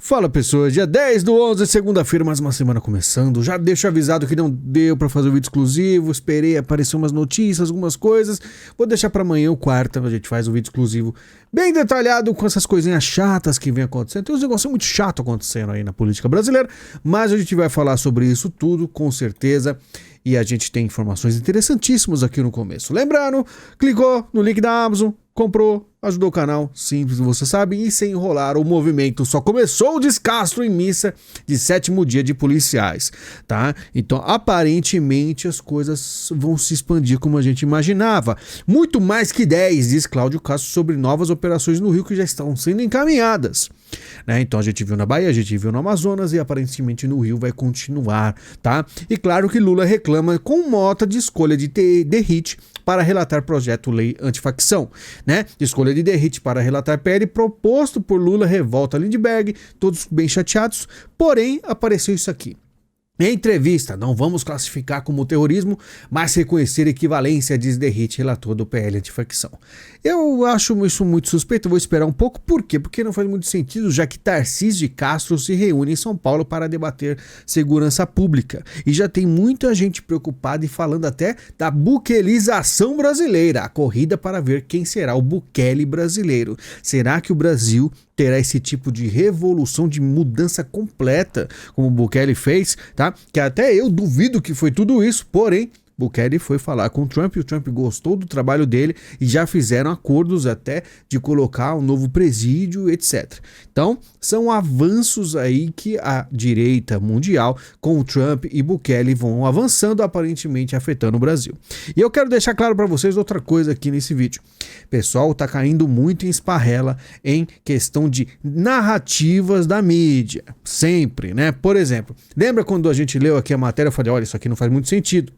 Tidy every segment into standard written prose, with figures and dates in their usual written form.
Fala pessoas, dia 10/11, segunda-feira, mais uma semana começando. Já deixo avisado que não deu pra fazer o vídeo exclusivo, esperei aparecer umas notícias, algumas coisas. Vou deixar pra amanhã, o quarta, a gente faz o vídeo exclusivo bem detalhado com essas coisinhas chatas que vem acontecendo. Tem uns negócios muito chatos acontecendo aí na política brasileira, mas a gente vai falar sobre isso tudo, com certeza. E a gente tem informações interessantíssimas aqui no começo. Lembrando, clicou no link da Amazon, comprou, ajudou o canal, simples, você sabe, e sem enrolar, o movimento só começou o descastro em missa de 7º dia de policiais, tá? Então, aparentemente, as coisas vão se expandir como a gente imaginava. Muito mais que 10, diz Cláudio Castro, sobre novas operações no Rio que já estão sendo encaminhadas, né? Então, a gente viu na Bahia, a gente viu no Amazonas e aparentemente no Rio vai continuar, tá? E claro que Lula reclama com Mota de escolha de derrite para relatar projeto-lei antifacção, né? Escolha de derrite para relatar PL proposto por Lula revolta Lindbergh, todos bem chateados, porém apareceu isso aqui. Em entrevista, não vamos classificar como terrorismo, mas reconhecer equivalência, diz Derrite, relator do PL antifacção. Eu acho isso muito suspeito, vou esperar um pouco. Por quê? Porque não faz muito sentido, já que Tarcísio de Castro se reúne em São Paulo para debater segurança pública. E já tem muita gente preocupada e falando até da buquelização brasileira, a corrida para ver quem será o Bukele brasileiro. Será que o Brasil terá esse tipo de revolução, de mudança completa, como o Bukele fez, tá? Que até eu duvido que foi tudo isso, porém, Bukele foi falar com o Trump, e o Trump gostou do trabalho dele e já fizeram acordos até de colocar um novo presídio, etc. Então, são avanços aí que a direita mundial, com o Trump e Bukele, vão avançando, aparentemente afetando o Brasil. E eu quero deixar claro para vocês outra coisa aqui nesse vídeo. Pessoal, tá caindo muito em esparrela em questão de narrativas da mídia, sempre, né? Por exemplo, lembra quando a gente leu aqui a matéria, eu falei, olha, isso aqui não faz muito sentido,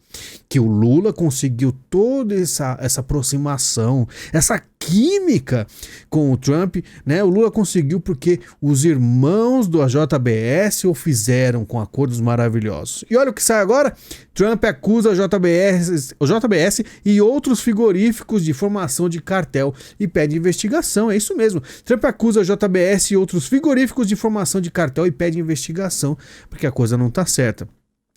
que o Lula conseguiu toda essa aproximação, essa química com o Trump, né? O Lula conseguiu porque os irmãos do JBS o fizeram com acordos maravilhosos. E olha o que sai agora, Trump acusa o JBS e outros frigoríficos de formação de cartel e pede investigação. É isso mesmo, Trump acusa o JBS e outros frigoríficos de formação de cartel e pede investigação, porque a coisa não tá certa.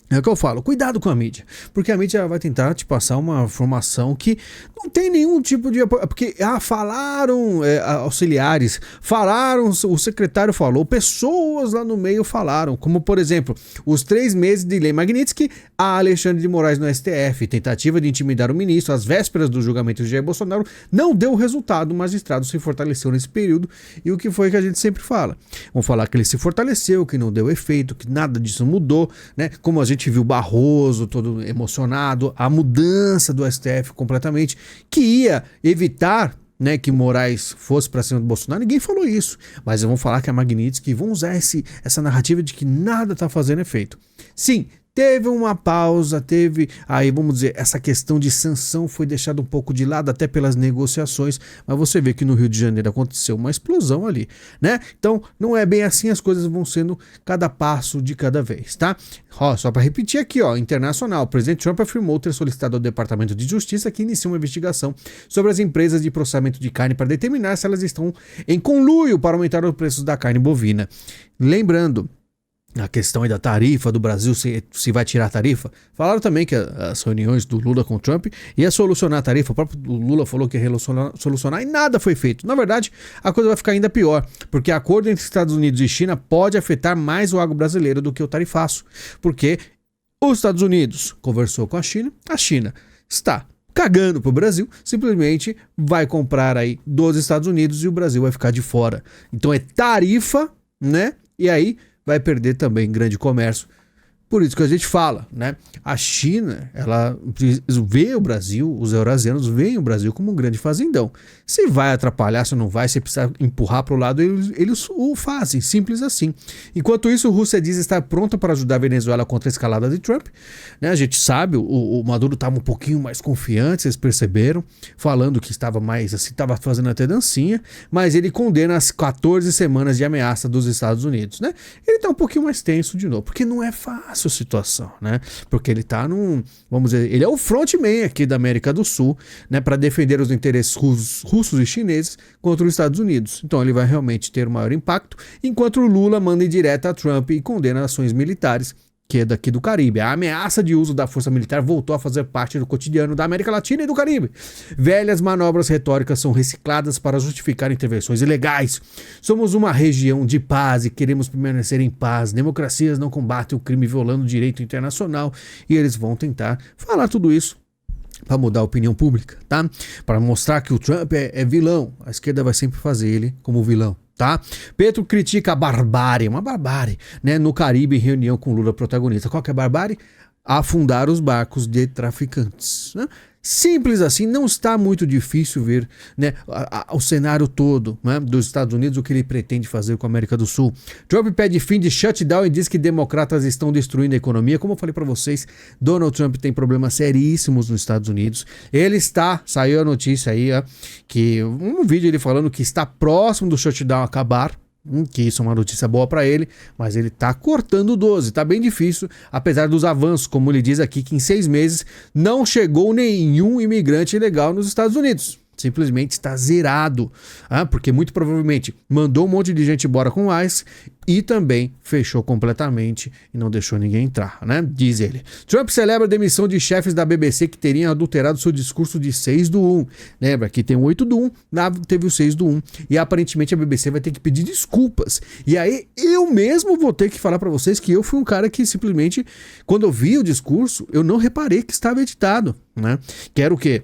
É o que eu falo, cuidado com a mídia, porque a mídia vai tentar te passar uma informação que não tem nenhum tipo de... Porque falaram auxiliares, falaram, o secretário falou, pessoas lá no meio falaram, como por exemplo, os 3 meses de lei Magnitsky a Alexandre de Moraes no STF, tentativa de intimidar o ministro às vésperas do julgamento de Jair Bolsonaro, não deu resultado, o magistrado se fortaleceu nesse período, e o que foi que a gente sempre fala? Vamos falar que ele se fortaleceu, que não deu efeito, que nada disso mudou, né? Como a gente viu Barroso todo emocionado, a mudança do STF completamente, que ia evitar, né, que Moraes fosse para cima do Bolsonaro. Ninguém falou isso, mas vão falar que a Magnitsky, vão usar essa narrativa de que nada está fazendo efeito. Sim, teve uma pausa, teve aí, vamos dizer, essa questão de sanção foi deixada um pouco de lado até pelas negociações, mas você vê que no Rio de Janeiro aconteceu uma explosão ali, né? Então, não é bem assim, as coisas vão sendo cada passo de cada vez, tá? Só para repetir aqui, internacional, o presidente Trump afirmou ter solicitado ao Departamento de Justiça que inicie uma investigação sobre as empresas de processamento de carne para determinar se elas estão em conluio para aumentar os preços da carne bovina. Lembrando, a questão aí da tarifa do Brasil, se vai tirar a tarifa. Falaram também que as reuniões do Lula com o Trump ia solucionar a tarifa. O próprio Lula falou que ia solucionar e nada foi feito. Na verdade, a coisa vai ficar ainda pior, porque acordo entre Estados Unidos e China pode afetar mais o agro brasileiro do que o tarifaço. Porque os Estados Unidos conversou com a China está cagando pro Brasil, simplesmente vai comprar aí dos Estados Unidos e o Brasil vai ficar de fora. Então é tarifa, né? E aí vai perder também grande comércio. Por isso que a gente fala, né? A China, ela vê o Brasil, os eurasianos veem o Brasil como um grande fazendão. Se vai atrapalhar, se não vai, se precisar empurrar para o lado, eles o fazem, simples assim. Enquanto isso, a Rússia diz estar pronta para ajudar a Venezuela contra a escalada de Trump, né? A gente sabe, o Maduro estava um pouquinho mais confiante, vocês perceberam, falando que estava mais assim, estava fazendo até dancinha, mas ele condena as 14 semanas de ameaça dos Estados Unidos, né? Ele está um pouquinho mais tenso de novo, porque não é fácil. fácil a situação, né? Porque ele tá vamos dizer, ele é o frontman aqui da América do Sul, né, para defender os interesses russos e chineses contra os Estados Unidos. Então ele vai realmente ter o maior impacto, enquanto o Lula manda em direta a Trump e condena ações militares, que é daqui do Caribe. A ameaça de uso da força militar voltou a fazer parte do cotidiano da América Latina e do Caribe. Velhas manobras retóricas são recicladas para justificar intervenções ilegais. Somos uma região de paz e queremos permanecer em paz. Democracias não combatem o crime violando o direito internacional. E eles vão tentar falar tudo isso para mudar a opinião pública, tá? Para mostrar que o Trump é vilão. A esquerda vai sempre fazer ele como vilão. Tá? Petro critica a barbárie, uma barbárie, né, no Caribe em reunião com Lula protagonista. Qual que é a barbárie? Afundar os barcos de traficantes, né? Simples assim, não está muito difícil ver, né, o cenário todo, né, dos Estados Unidos, o que ele pretende fazer com a América do Sul. Trump pede fim de shutdown e diz que democratas estão destruindo a economia. Como eu falei para vocês, Donald Trump tem problemas seríssimos nos Estados Unidos. Saiu a notícia aí, que um vídeo ele falando que está próximo do shutdown acabar. Que isso é uma notícia boa para ele, mas ele tá cortando 12, tá bem difícil, apesar dos avanços, como ele diz aqui, que em 6 meses não chegou nenhum imigrante ilegal nos Estados Unidos. Simplesmente está zerado, porque muito provavelmente mandou um monte de gente embora com o ICE e também fechou completamente e não deixou ninguém entrar, né? Diz ele. Trump celebra a demissão de chefes da BBC que teriam adulterado seu discurso de 6/1. Lembra que tem o 8/1, lá teve o 6/1 e aparentemente a BBC vai ter que pedir desculpas. E aí eu mesmo vou ter que falar para vocês que eu fui um cara que simplesmente, quando eu vi o discurso, eu não reparei que estava editado, né? Que era o quê?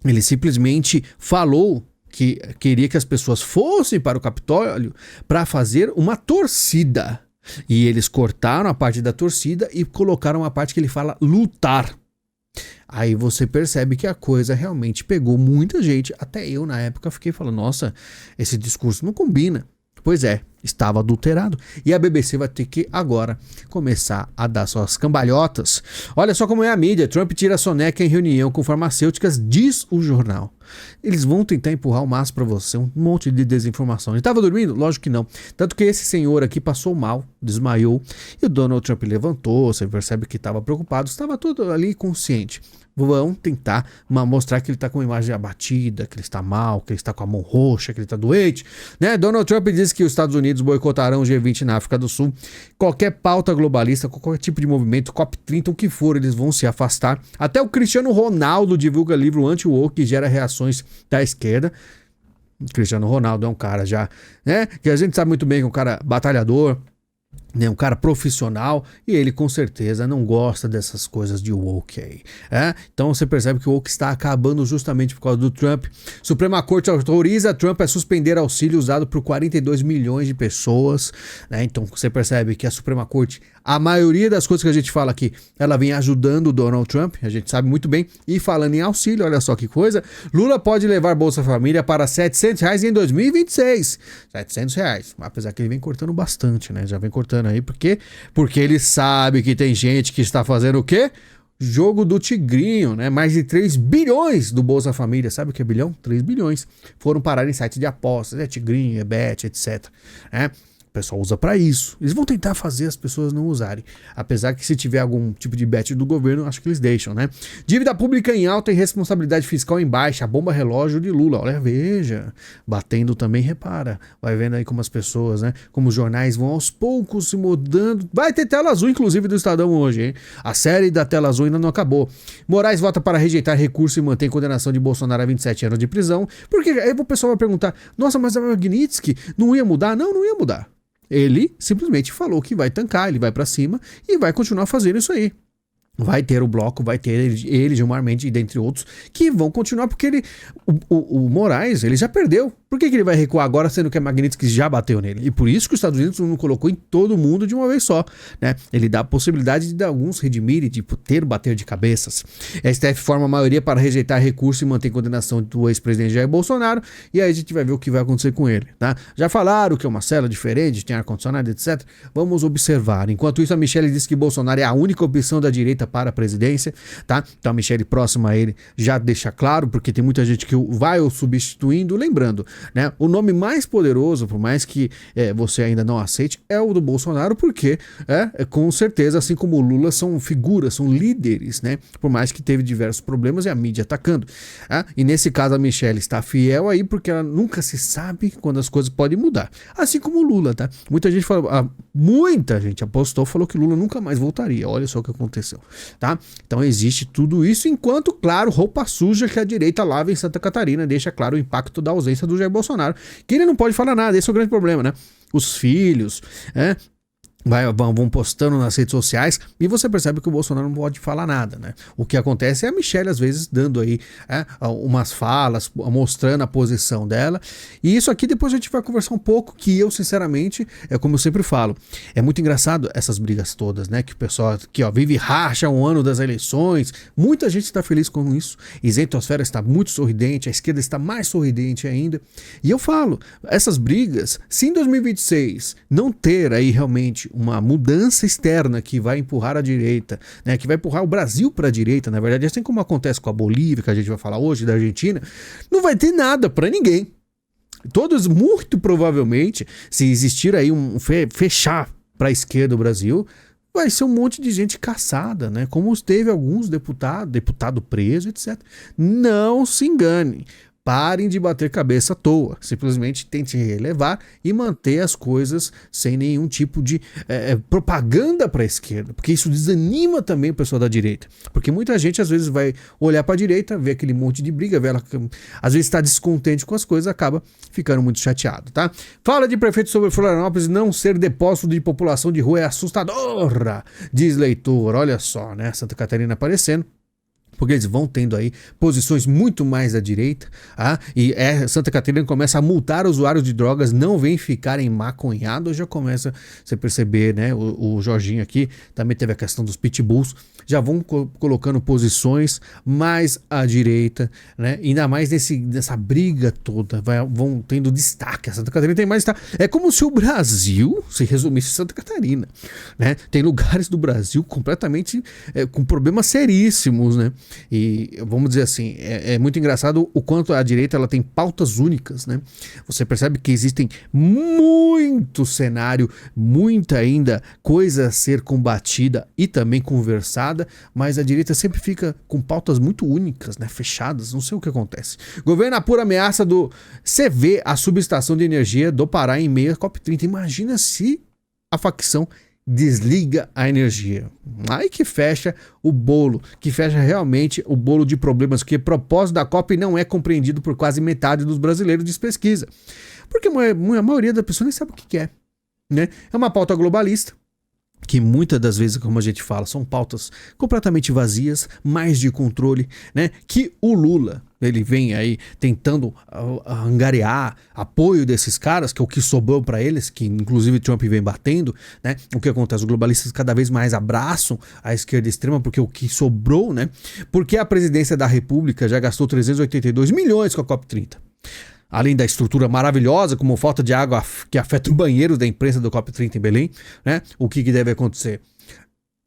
Ele simplesmente falou que queria que as pessoas fossem para o Capitólio para fazer uma torcida. E eles cortaram a parte da torcida e colocaram a parte que ele fala lutar. Aí você percebe que a coisa realmente pegou muita gente. Até eu, na época, fiquei falando, nossa, esse discurso não combina. Pois é, estava adulterado. E a BBC vai ter que agora começar a dar suas cambalhotas. Olha só como é a mídia. Trump tira a soneca em reunião com farmacêuticas, diz o jornal. Eles vão tentar empurrar o máximo para você, um monte de desinformação. Ele estava dormindo? Lógico que não. Tanto que esse senhor aqui passou mal, desmaiou. E o Donald Trump levantou, você percebe que estava preocupado, estava todo ali consciente. Vão tentar mostrar que ele está com uma imagem abatida, que ele está mal, que ele está com a mão roxa, que ele está doente, né? Donald Trump diz que os Estados Unidos boicotarão o G20 na África do Sul. Qualquer pauta globalista, qualquer tipo de movimento, COP30, o que for, eles vão se afastar. Até o Cristiano Ronaldo divulga livro anti-woke que gera reações da esquerda. O Cristiano Ronaldo é um cara já, né? Que a gente sabe muito bem que é um cara batalhador, né, um cara profissional, e ele com certeza não gosta dessas coisas de woke aí. Então você percebe que o woke está acabando justamente por causa do Trump. Suprema Corte autoriza Trump a suspender auxílio usado por 42 milhões de pessoas, né? Então você percebe que a Suprema Corte, a maioria das coisas que a gente fala aqui, ela vem ajudando o Donald Trump, a gente sabe muito bem. E falando em auxílio, olha só que coisa, Lula pode levar Bolsa Família para R$700 em 2026. R$700, apesar que ele vem cortando bastante, né? Já vem cortando aí, porque ele sabe que tem gente que está fazendo o quê? Jogo do tigrinho, né? Mais de 3 bilhões do Bolsa Família. Sabe o que é bilhão? 3 bilhões. Foram parar em site de apostas, tigrinho, bet, etc. O pessoal usa para isso. Eles vão tentar fazer as pessoas não usarem. Apesar que se tiver algum tipo de bet do governo, acho que eles deixam, né? Dívida pública em alta e responsabilidade fiscal em baixa. A bomba relógio de Lula. Olha, veja. Batendo também, repara. Vai vendo aí como as pessoas, né? Como os jornais vão aos poucos se mudando. Vai ter tela azul, inclusive, do Estadão hoje, hein? A série da tela azul ainda não acabou. Moraes vota para rejeitar recurso e mantém condenação de Bolsonaro a 27 anos de prisão. Porque aí o pessoal vai perguntar, nossa, mas a Magnitsky não ia mudar? Não, não ia mudar. Ele simplesmente falou que vai tancar, ele vai pra cima e vai continuar fazendo isso aí. Vai ter o bloco, vai ter ele Gilmar Mendes, dentre outros, que vão continuar, porque o Moraes, ele já perdeu. Por que ele vai recuar agora, sendo que a Magnitsky já bateu nele? E por isso que os Estados Unidos não colocou em todo mundo de uma vez só, né? Ele dá a possibilidade de alguns redimirem, de bater de cabeças. A STF forma a maioria para rejeitar recurso e manter condenação do ex-presidente Jair Bolsonaro, e aí a gente vai ver o que vai acontecer com ele, tá? Já falaram que é uma cela diferente, tem ar-condicionado, etc. Vamos observar. Enquanto isso, a Michelle disse que Bolsonaro é a única opção da direita para a presidência, tá? Então a Michelle próxima a ele já deixa claro, porque tem muita gente que vai o substituindo. Lembrando, né? O nome mais poderoso, por mais que você ainda não aceite, é o do Bolsonaro, porque com certeza, assim como o Lula, são figuras, são líderes, né? Por mais que teve diversos problemas e a mídia atacando. E nesse caso a Michelle está fiel aí porque ela nunca se sabe quando as coisas podem mudar. Assim como o Lula, tá? Muita gente apostou, falou que Lula nunca mais voltaria. Olha só o que aconteceu, tá? Então existe tudo isso, enquanto, claro, roupa suja que a direita lava em Santa Catarina deixa claro o impacto da ausência do Jair Bolsonaro, que ele não pode falar nada, esse é o grande problema, né? Os filhos, vão postando nas redes sociais e você percebe que o Bolsonaro não pode falar nada, né? O que acontece é a Michelle às vezes dando aí umas falas, mostrando a posição dela, e isso aqui depois a gente vai conversar um pouco, que eu sinceramente, como eu sempre falo, é muito engraçado essas brigas todas, né? Que o pessoal aqui vive racha um ano das eleições, muita gente está feliz com isso, Isentosfera está muito sorridente, a esquerda está mais sorridente ainda, e eu falo, essas brigas, se em 2026 não ter aí realmente uma mudança externa que vai empurrar a direita, né, que vai empurrar o Brasil para a direita, na verdade, assim como acontece com a Bolívia, que a gente vai falar hoje, da Argentina, não vai ter nada para ninguém. Todos, muito provavelmente, se existir aí fechar para a esquerda o Brasil, vai ser um monte de gente caçada, né? Como teve alguns deputado preso, etc. Não se engane. Parem de bater cabeça à toa, simplesmente tente relevar e manter as coisas sem nenhum tipo de propaganda para a esquerda, porque isso desanima também o pessoal da direita, porque muita gente às vezes vai olhar para a direita, ver aquele monte de briga, ver ela, às vezes está descontente com as coisas, acaba ficando muito chateado, tá? Fala de prefeito sobre Florianópolis não ser depósito de população de rua é assustadora, diz leitor, olha só, né? Santa Catarina aparecendo, porque eles vão tendo aí posições muito mais à direita, e Santa Catarina começa a multar usuários de drogas, não vem ficarem maconhados, já começa a você perceber, né? O Jorginho aqui também teve a questão dos pitbulls, já vão colocando posições mais à direita, né? Ainda mais nessa briga toda, vão tendo destaque. A Santa Catarina tem mais destaque. É como se o Brasil se resumisse a Santa Catarina, né? Tem lugares do Brasil completamente com problemas seríssimos, né? E vamos dizer assim, é muito engraçado o quanto a direita ela tem pautas únicas, né? Você percebe que existem muito cenário, muita ainda coisa a ser combatida e também conversada, mas a direita sempre fica com pautas muito únicas, né? Fechadas, não sei o que acontece. Governo apura ameaça do CV, a subestação de energia do Pará em meio à COP30. Imagina se a facção desliga a energia. Aí que fecha o bolo, que fecha realmente o bolo de problemas, que o propósito da COP não é compreendido por quase metade dos brasileiros, diz pesquisa. Porque a maioria da pessoa nem sabe o que quer, né? É uma pauta globalista, que muitas das vezes, como a gente fala, são pautas completamente vazias, mais de controle, né? Que o Lula, ele vem aí tentando angariar apoio desses caras, que é o que sobrou para eles, que inclusive Trump vem batendo, né? O que acontece? Os globalistas cada vez mais abraçam a esquerda extrema, porque o que sobrou, né? Porque a presidência da República já gastou 382 milhões com a COP30. Além da estrutura maravilhosa, como falta de água que afeta o banheiro da imprensa do COP30 em Belém, né? O que deve acontecer?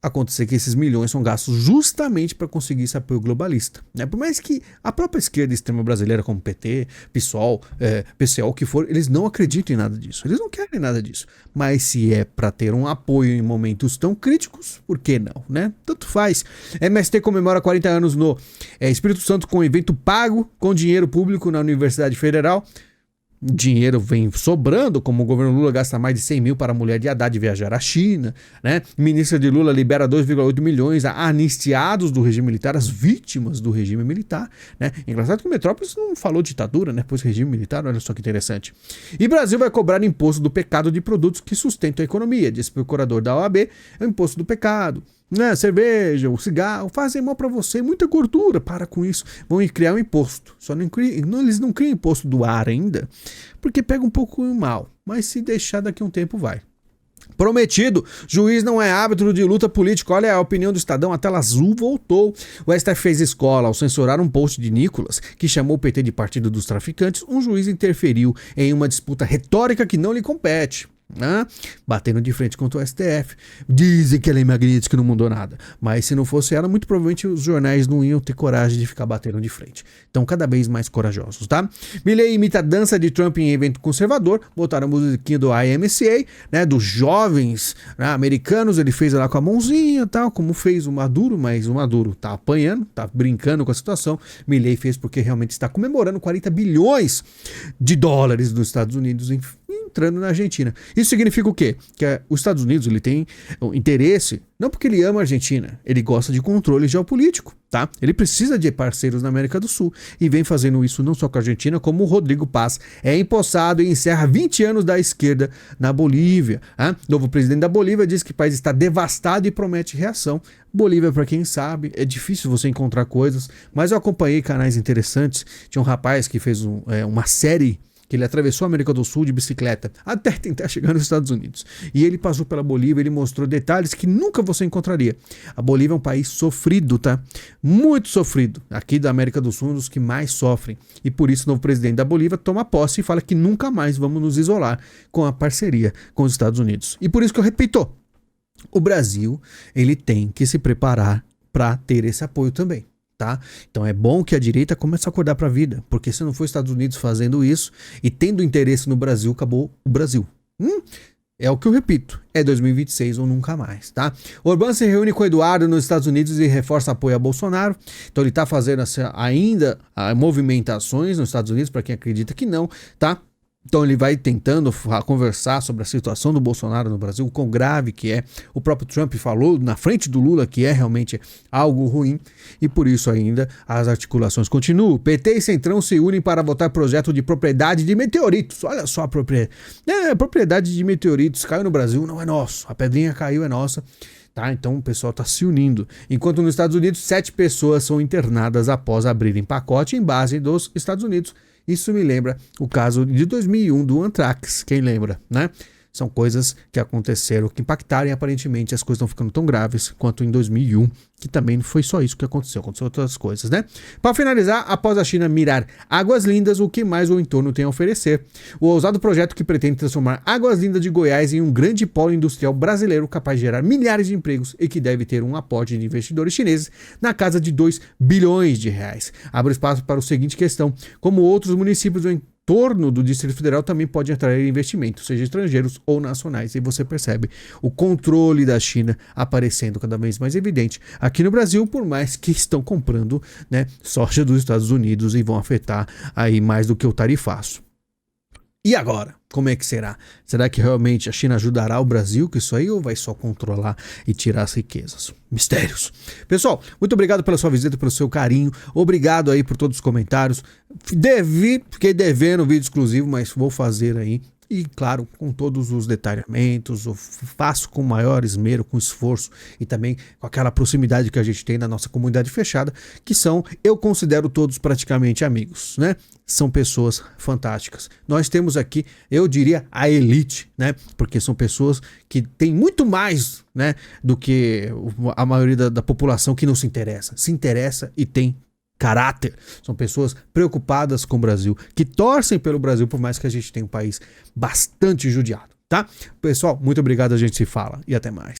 Acontecer que esses milhões são gastos justamente para conseguir esse apoio globalista, né? Por mais que a própria esquerda extrema brasileira, como PT, PSOL, PCO, o que for, eles não acreditam em nada disso, eles não querem nada disso. Mas se é para ter um apoio em momentos tão críticos, por que não, né? Tanto faz. MST comemora 40 anos no Espírito Santo com evento pago com dinheiro público na Universidade Federal. Dinheiro vem sobrando, como o governo Lula gasta mais de 100 mil para a mulher de Haddad viajar à China, né? Ministra de Lula libera 2,8 milhões a anistiados do regime militar, as vítimas do regime militar, né? Engraçado que o Metrópolis não falou ditadura, né? Pois regime militar, olha só que interessante. E Brasil vai cobrar imposto do pecado de produtos que sustentam a economia, diz o procurador da OAB, é o imposto do pecado. Né, cerveja, o cigarro, fazem mal para você, muita gordura, para com isso. Vão criar um imposto. Só eles não criam imposto do ar ainda, porque pega um pouco mal, mas se deixar daqui a um tempo vai. Prometido, juiz não é árbitro de luta política. Olha a opinião do Estadão, a tela azul voltou. O STF fez escola ao censurar um post de Nicolas, que chamou o PT de partido dos traficantes. Um juiz interferiu em uma disputa retórica que não lhe compete. né? Batendo de frente contra o STF. Dizem que a Lei Magnitsky não mudou nada, mas se não fosse ela, muito provavelmente os jornais não iam ter coragem de ficar batendo de frente. Então, cada vez mais corajosos, tá? Milley imita a dança de Trump em evento conservador, botaram a musiquinha do IMCA, né, dos jovens, né, americanos, ele fez lá com a mãozinha, tal, como fez o Maduro, mas o Maduro tá apanhando, tá brincando com a situação. Milley fez porque realmente está comemorando 40 bilhões de dólares dos Estados Unidos entrando na Argentina. Isso significa o quê? Que os Estados Unidos ele tem interesse, não porque ele ama a Argentina, ele gosta de controle geopolítico, tá? Ele precisa de parceiros na América do Sul e vem fazendo isso não só com a Argentina, como o Rodrigo Paz é empossado e encerra 20 anos da esquerda na Bolívia. Novo presidente da Bolívia diz que o país está devastado e promete reação. Bolívia, para quem sabe, é difícil você encontrar coisas, mas eu acompanhei canais interessantes. Tinha um rapaz que fez uma série que ele atravessou a América do Sul de bicicleta até tentar chegar nos Estados Unidos. E ele passou pela Bolívia, ele mostrou detalhes que nunca você encontraria. A Bolívia é um país sofrido, tá? Muito sofrido. Aqui da América do Sul, um dos que mais sofrem. E por isso o novo presidente da Bolívia toma posse e fala que nunca mais vamos nos isolar com a parceria com os Estados Unidos. E por isso que eu repito, o Brasil, ele tem que se preparar para ter esse apoio também. Tá? Então é bom que a direita comece a acordar para a vida, porque se não for os Estados Unidos fazendo isso e tendo interesse no Brasil, acabou o Brasil. É o que eu repito, é 2026 ou nunca mais, tá? Orbán se reúne com Eduardo nos Estados Unidos e reforça apoio a Bolsonaro. Então ele tá fazendo ainda movimentações nos Estados Unidos, para quem acredita que não, tá? Então ele vai tentando conversar sobre a situação do Bolsonaro no Brasil, o quão grave que é. O próprio Trump falou na frente do Lula que é realmente algo ruim e por isso ainda as articulações continuam. PT e Centrão se unem para votar projeto de propriedade de meteoritos. Olha só a propriedade de meteoritos. Caiu no Brasil, não é nosso. A pedrinha caiu, é nossa. Tá, então o pessoal está se unindo. Enquanto nos Estados Unidos, 7 pessoas são internadas após abrirem pacote em base dos Estados Unidos. Isso me lembra o caso de 2001 do Anthrax, quem lembra, né? São coisas que aconteceram, que impactaram e aparentemente as coisas estão ficando tão graves quanto em 2001, que também não foi só isso que aconteceu outras coisas, né? Para finalizar, após a China mirar Águas Lindas, o que mais o entorno tem a oferecer? O ousado projeto que pretende transformar Águas Lindas de Goiás em um grande polo industrial brasileiro capaz de gerar milhares de empregos e que deve ter um aporte de investidores chineses na casa de 2 bilhões de reais. Abre espaço para a seguinte questão: como outros municípios do entorno do Distrito Federal também pode atrair investimentos, seja estrangeiros ou nacionais. E você percebe o controle da China aparecendo cada vez mais evidente aqui no Brasil, por mais que estão comprando, né, soja dos Estados Unidos e vão afetar aí mais do que o tarifaço. E agora? Como é que será? Será que realmente a China ajudará o Brasil com isso aí ou vai só controlar e tirar as riquezas? Mistérios. Pessoal, muito obrigado pela sua visita, pelo seu carinho. Obrigado aí por todos os comentários. Fiquei devendo um vídeo exclusivo, mas vou fazer aí. E claro, com todos os detalhamentos, eu faço com maior esmero, com esforço e também com aquela proximidade que a gente tem na nossa comunidade fechada, que eu considero todos praticamente amigos, né? São pessoas fantásticas. Nós temos aqui, eu diria, a elite, né? Porque são pessoas que têm muito mais, né, do que a maioria da população que não se interessa. Se interessa e tem caráter. São pessoas preocupadas com o Brasil, que torcem pelo Brasil, por mais que a gente tenha um país bastante judiado, tá? Pessoal, muito obrigado, a gente se fala e até mais.